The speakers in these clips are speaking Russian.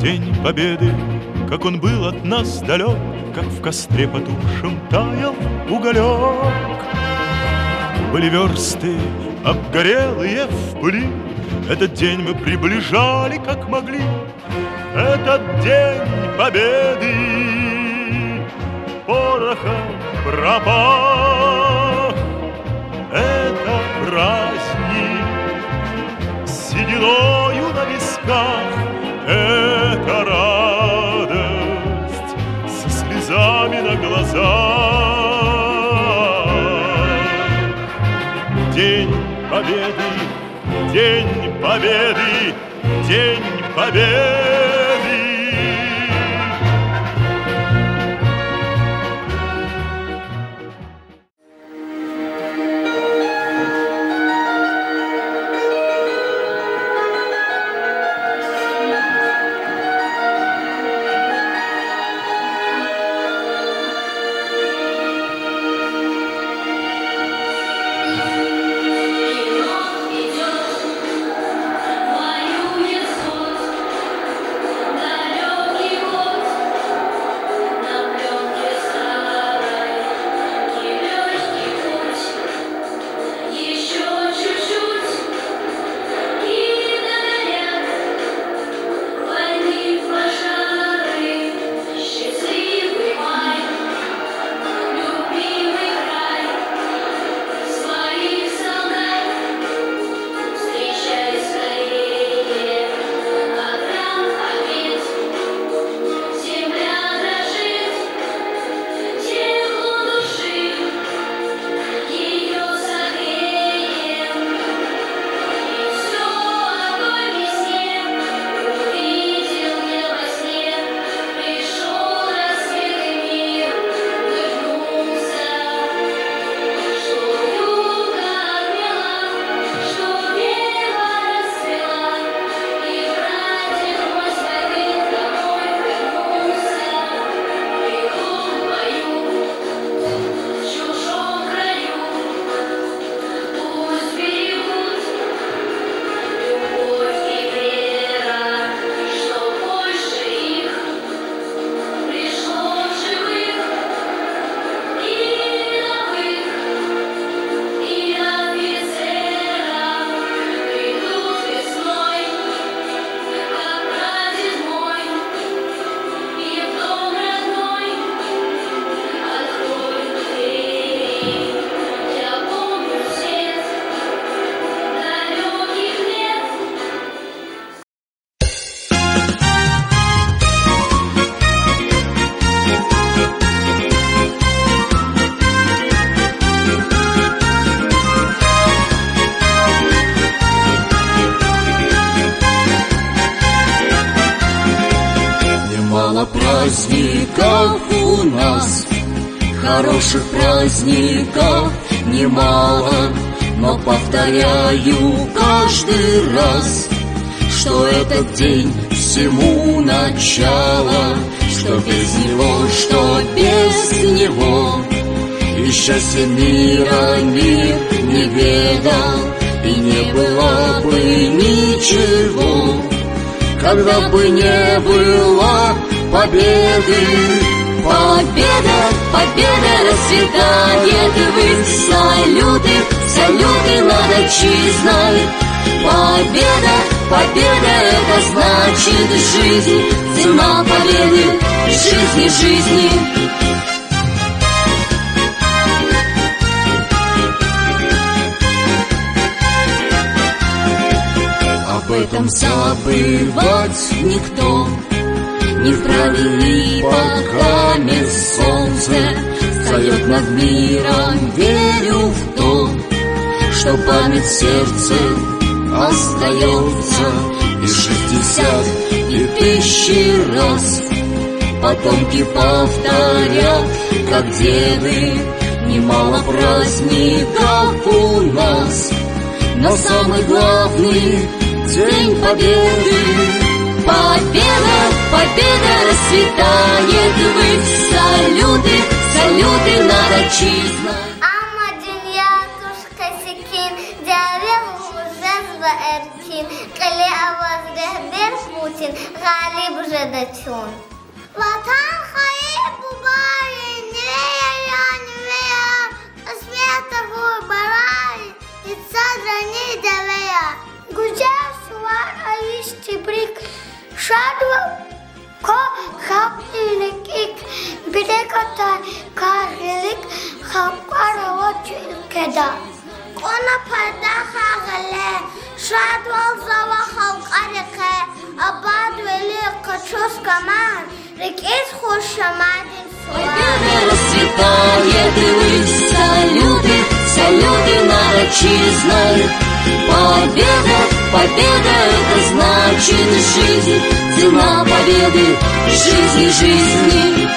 День Победы, как он был от нас далек, как в костре потухшем таял уголек. Были версты обгорелые в пыли, этот день мы приближали как могли. Этот день Победы порохом пропах. Это праздник с сединою на висках. Это радость со слезами на глазах. День Победы, День Победы, День Победы. Праздников у нас, хороших праздников немало, но повторяю каждый раз, что этот день всему начало, что без него, что без него и счастья мира мир не ведал, и не было бы ничего, когда бы не было победы. Победа, победа расцветает, ввысь салюты, салюты над отчизной. Победа, победа, это значит жизнь, цена победы, жизни, жизни. Об этом забывать никто не вправе, и пока солнце встает над миром, верю в то, что память в сердце остается. И 60, и 1000 раз потомки повторят, как деды. Немало праздников у нас, но самый главный День Победы. Победа, победа расцветает, ввысь салюты, салюты над отчизной. Ama dünya kuş kasikin, devre uzez ve Путин, коли авазгах бер Путин, Галиб же дачун. Ватан хаи бубари, нея невея, смета барари, и цадра не девея. Гуджар суар аиш тибрик, шадва ко хапилик ик, бидеката карилик, хапарава чилкеда. Кона пайда хагale, шадвал зава халкарикhe, абад вели качос каман, рекис хошамадин суар. Победа расцветает, и вы салюты, салюты над отчизной. Победа, победа, это значит жизнь, цена победы, жизни, жизни.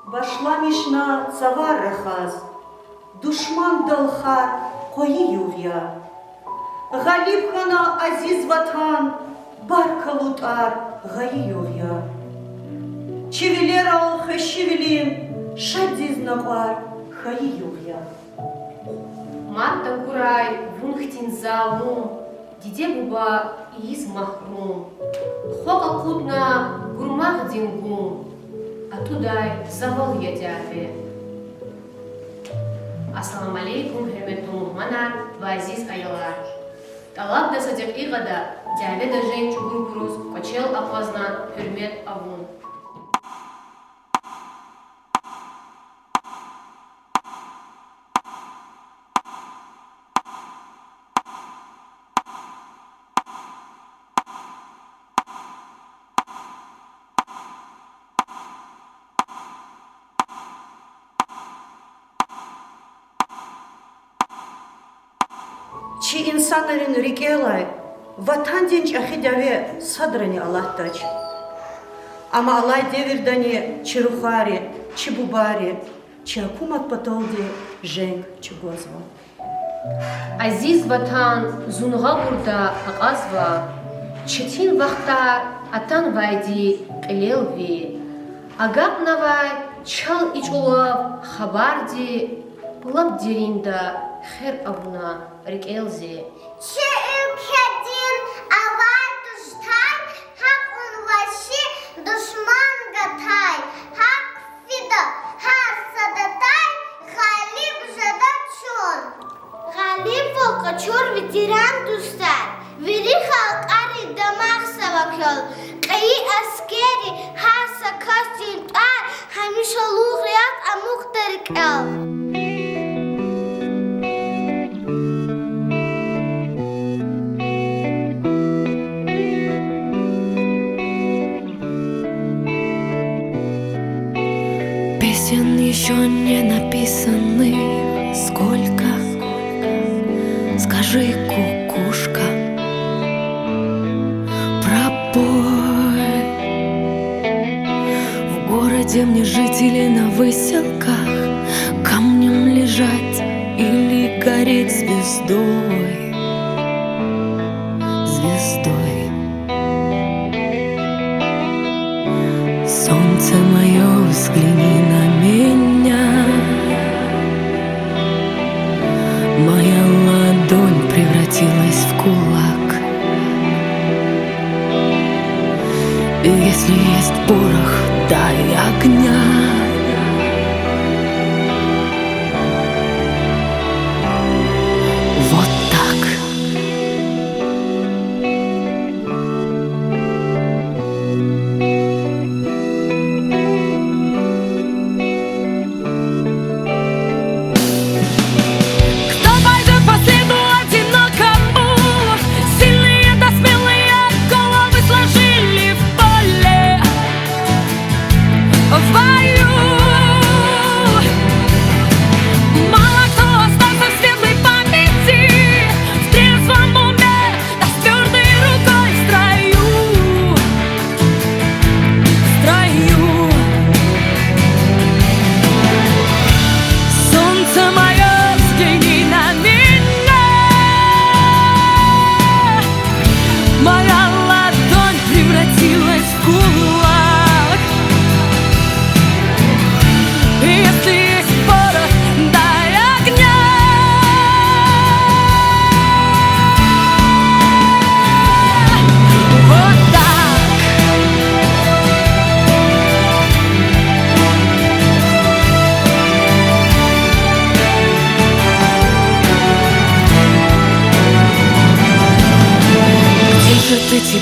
Вошла мишна цаварахаз, душман далхар кои ювья. Галиб хана азиз ватан, баркалутар гаи ювья. Чевелерал хащевелин, шадиз нагвар хаи ювья. Матта курай вунхтин залум, диде буба из махрум. Хока кутна гурмах дингум, а тудай завал ядяве. Ассаламу алейкум, хермету мухманар ва азиз аялар. Талаб да садик игада, дяве да жен чугур курус, кочел апазна, хермет авун. Чи инсанарин рикелай, ватан денч ахидяве садрани Аллахтач. Ама Аллай девердани чирухари, чибубари, чакумат патолди женг чугозва. Азиз ватан зунга бурда агазва, четин вахта атан вайди qilelvi, агап навай чал ичулав хабарди, пулаб деринда хер авуна рикелзи. Че ülkedin avar duştay, hak unvaşı düşman gatay, hak fida har sadatay, Галиб жадачун. Галиб волкачур ветеран дустар, вери халкари дамаг савакёл, қаи аскери har sakastin tar, hamisha луғрият амуq тарикал. Песен еще не написанных сколько, скажи, кукушка, пропой. В городе мне жить или на выселках, камнем лежать или гореть звездой, звездой. Солнце мое, взгляни на меня. Моя ладонь превратилась в кулак. И если есть порох, дай огня. Вот так. Кто пойдет по следу одинокому? Сильные да смелые головы сложили в поле. В бою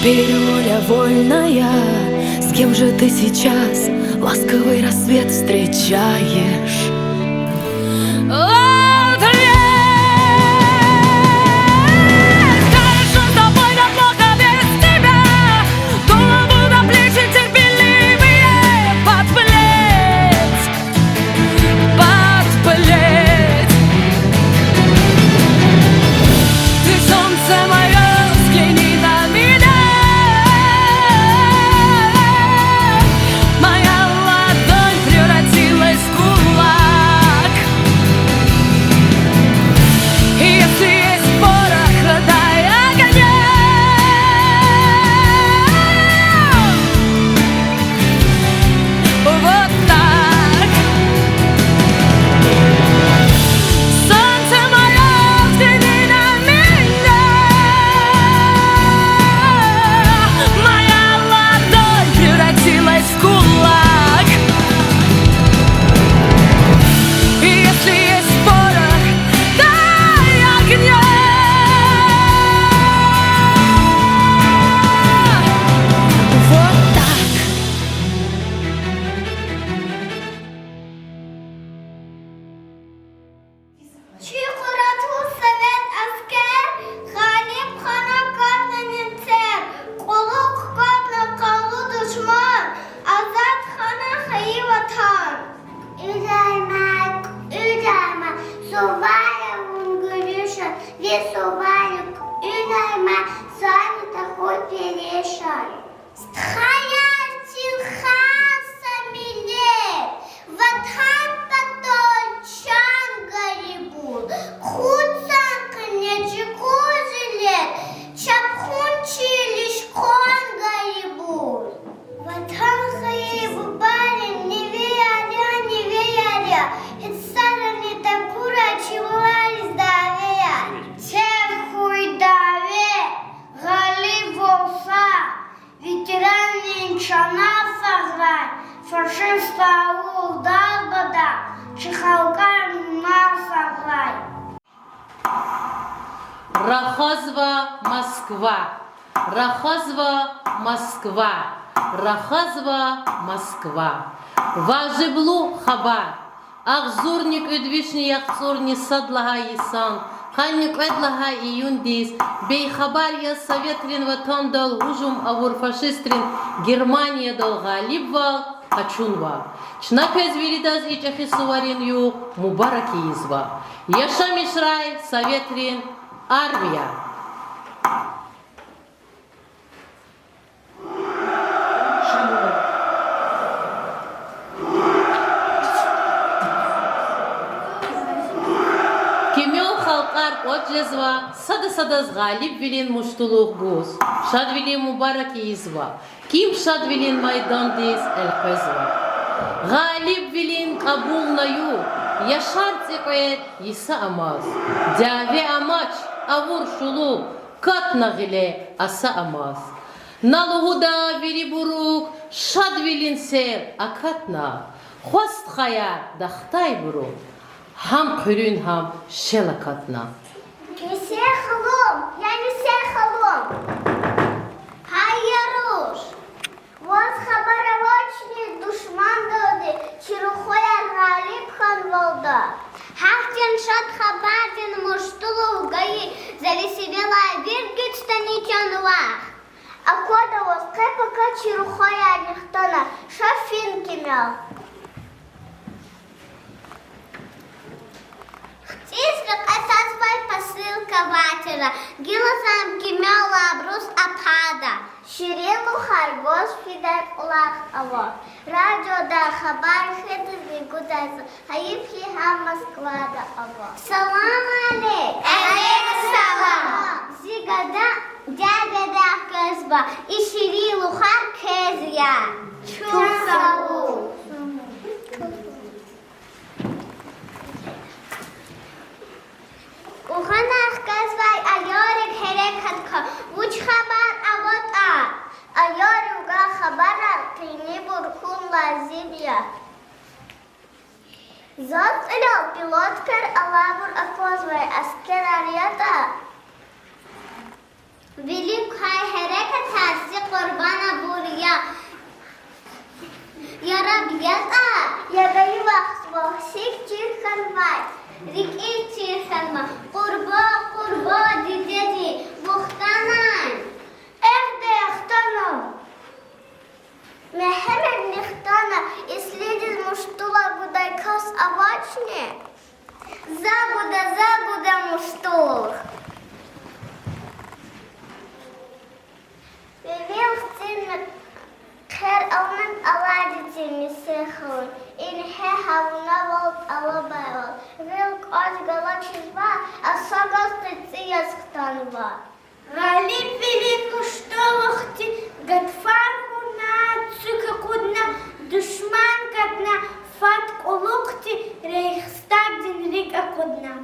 Теперь воля вольная. С кем же ты сейчас ласковый рассвет встречаешь? Рахазва, Москва, Рахазва, Москва, Рахазва, Москва. Важиблу хабар. Ахзурник удвишни яхзурни садлага исан. Ханник эдлага июндис. Бей хабар я советрин ватан дал хужум авур фашистрин. Германия дал галибвал. Хачунва. Чнапез вилидаз ичахи суварин ю мубараки изва. Яша мишрай советрин. Армия. Кемел халкар отжезва, сада-садаз галиб вилин муштулух гуз, шад вилин мубараки изва, ким шад вилин майдан дис эльхезва. Галиб вилин кабул наю, яшар циквет иса амаз, дяве амач, авур шулу, катна гиле аса амаз. Налугуда вирибурук, шад вилин сер, акатна, хваст хая дахтай бурук. Хам хурин хам шелакатна. Несе халом, я несе халом. Хайяруш. Вот хабаровочный душман доды, чирухоя галиб хан волда. Хахтин шат хабардин муштулу гаи, залисивела виргит станичануах. А кода воскай пока чирухоя нихтона, шафин кимел. Израк отозвай посылка ватера, гилозам кимела брус апада. Ширилу харгос фидат улах аво. Радио да хабар хеды зигудайса, хаиб хиха Москва да аво. Салам алейк. Алейк салам. Зигада дядя да казба, и ширилу хар кезия. Чусалу. Уханах казвай айорик херекатка, уч хабар авот айоруга хабара тыни буркун лазибия. Зот илел пилоткар алабур акозвай аскер арията. Великая херекатарси Курбана Бурья. Я рабьята, я даю вахсик чирханвай. Рики чирханма, курба, дидеди, бухтанай. Эхде ахтанам. Мехемед нехтана, и следит муштула гудайкас авачне. Загуда муштулух. Вивил цинмет хер алман аладити мисехун. Инхе хавна волт алабайвал. Вилк оч галачизва, а сагал стыцияс хтанва. Галиб вилин муштулухти, гадфархуна, цука кудна, душман кадна, фат улукти, рейхстаг дин рига кудна.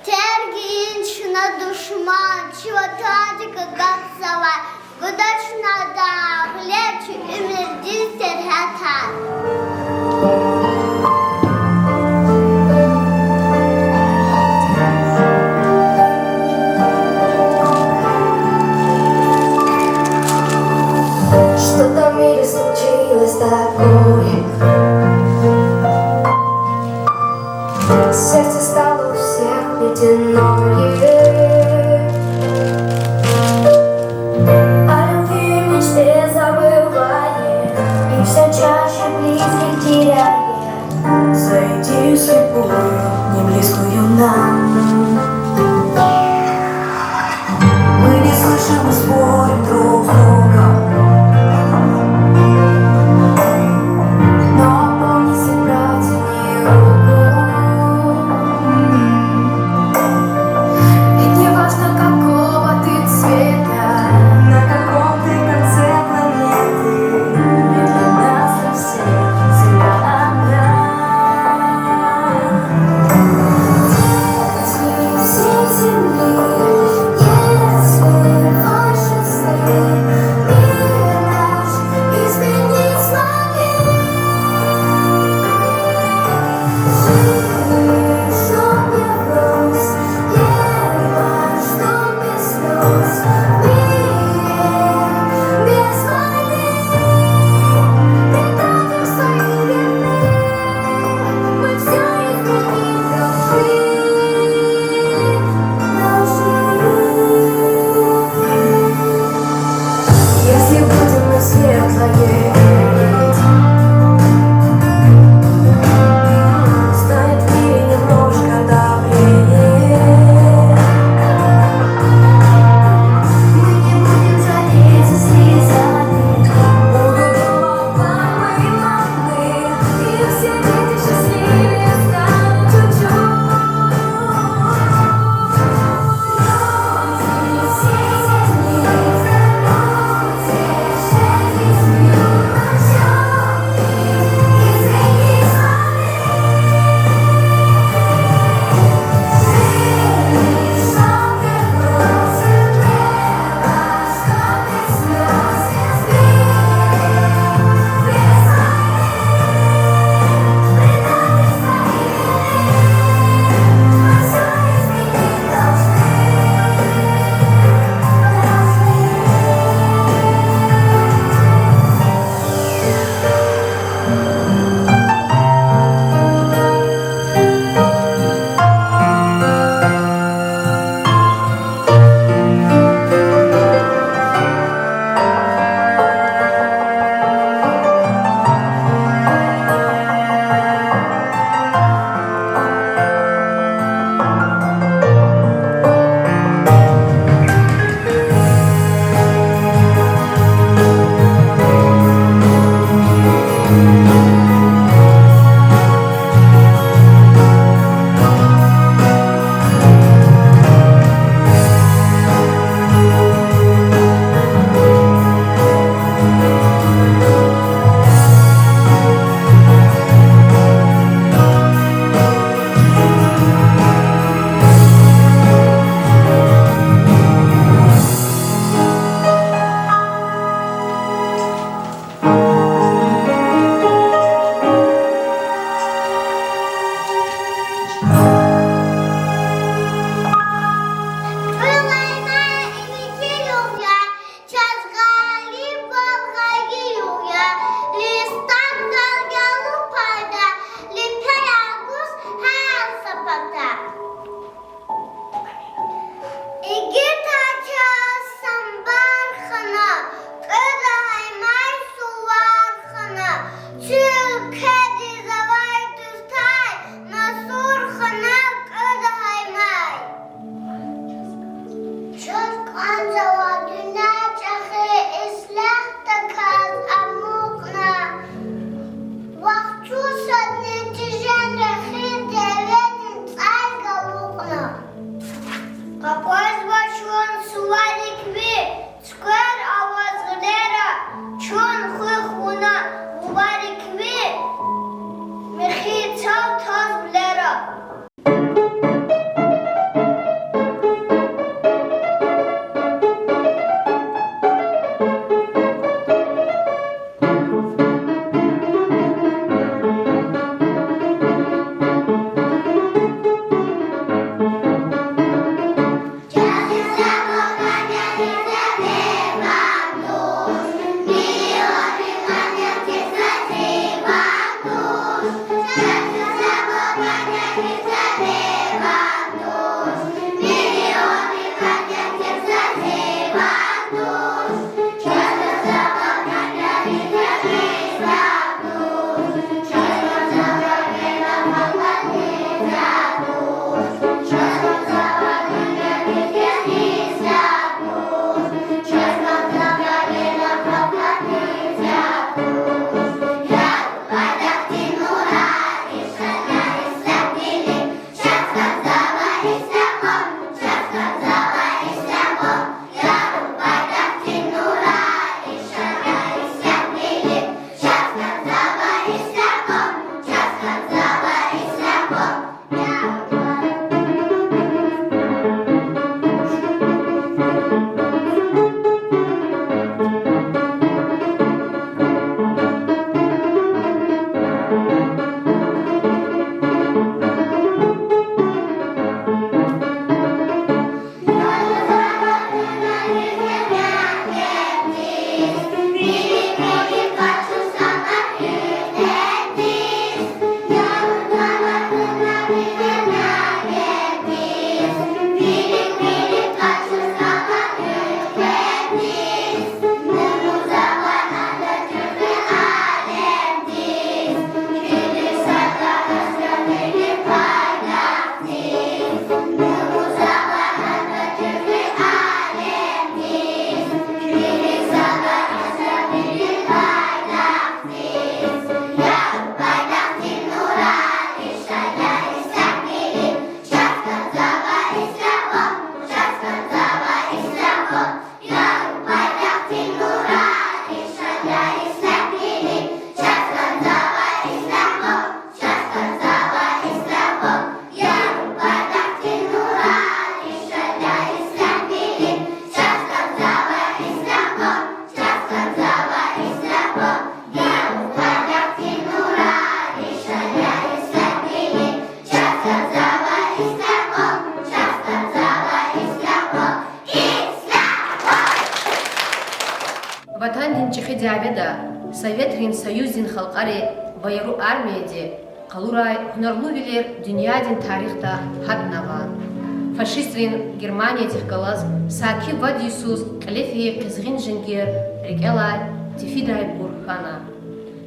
Тергинчна душман, чего тадика гатсава, гудачна да глечи умердин серхатан. Что-то в мире случилось такое. Сердце стало у всех ледяное. О любви в мечте забывает, и все чаще близких теряет. Зайди слепую, не близкую нам. Мы не слышим и спорим друг с другом. Ватандин чихидябеда Советрин Союздин халқари Байру армияде қалурай хунарлувилер дүниядин тарихта хатнаған. Фашистрин Германия тихкалаз саки вадисус калефи кызгин жингер рекелай тифидай бурхана.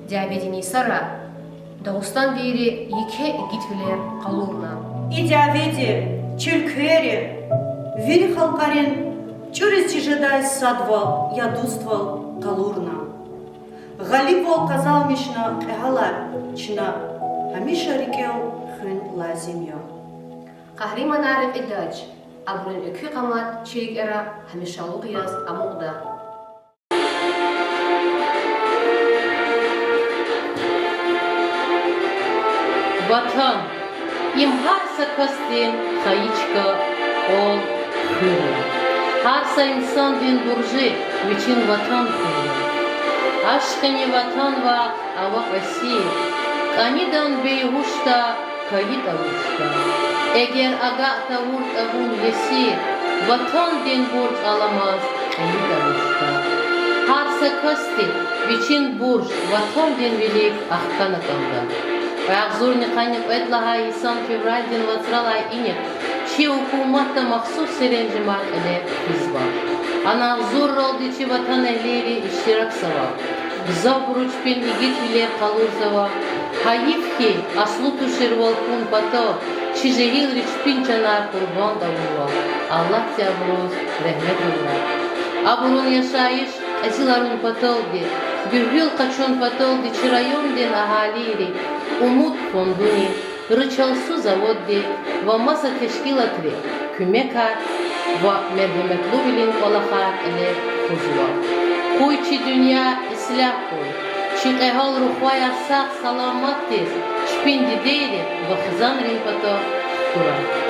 Диабедини сара Дагустан вери еке игитвилер қалурна. И диабеде, чельквери, вили халкарин, чурис тижедай садвал, ядуствал калурна. Галипол казал мишна эхала, чина, амиша рекел хын лазимья. Қахриман ариф идач, абрун үкі қамат чирик эра хамишалу қияс амуғда. Ватан, им харса кастин, хаичка, ол, хыры. Харса инсан дин буржи, вичин ватан хыры. Ашкани ватан ва ава хаси, канидан бейгушта, каид авушта. Эгер агата урт абун веси, ватан дин бурж аламаз, каид авушта. Харса касти, вичин бурж, ватан дин велик ахкана канда. Паягзурни қанып этлаға исан февральден вацралай инек, чи укуматта махсус серенжимар эле хизба. Ана взор ролди чи ватан эхлери иштирак сава. Забручпен игит вилер қалурзава. Хаивхи аслуту шервалкун пато, чи жегил ричпин чанар курбан давува. Аллах тябруз рехмет ура. Абурун яшаиш, азиларун патолди, бюргül качон патолди чи районден агалири, Umut fonduni, rıçalsu zavoddi, va masa teşkilatri, kümekar, va merhametlu bilin kolakar ele kuzva. Kuy çi dünya islah kuy, çi qehal ruhvaya sağ salamat tez, çpindi deyri, va xızan rimpato kura.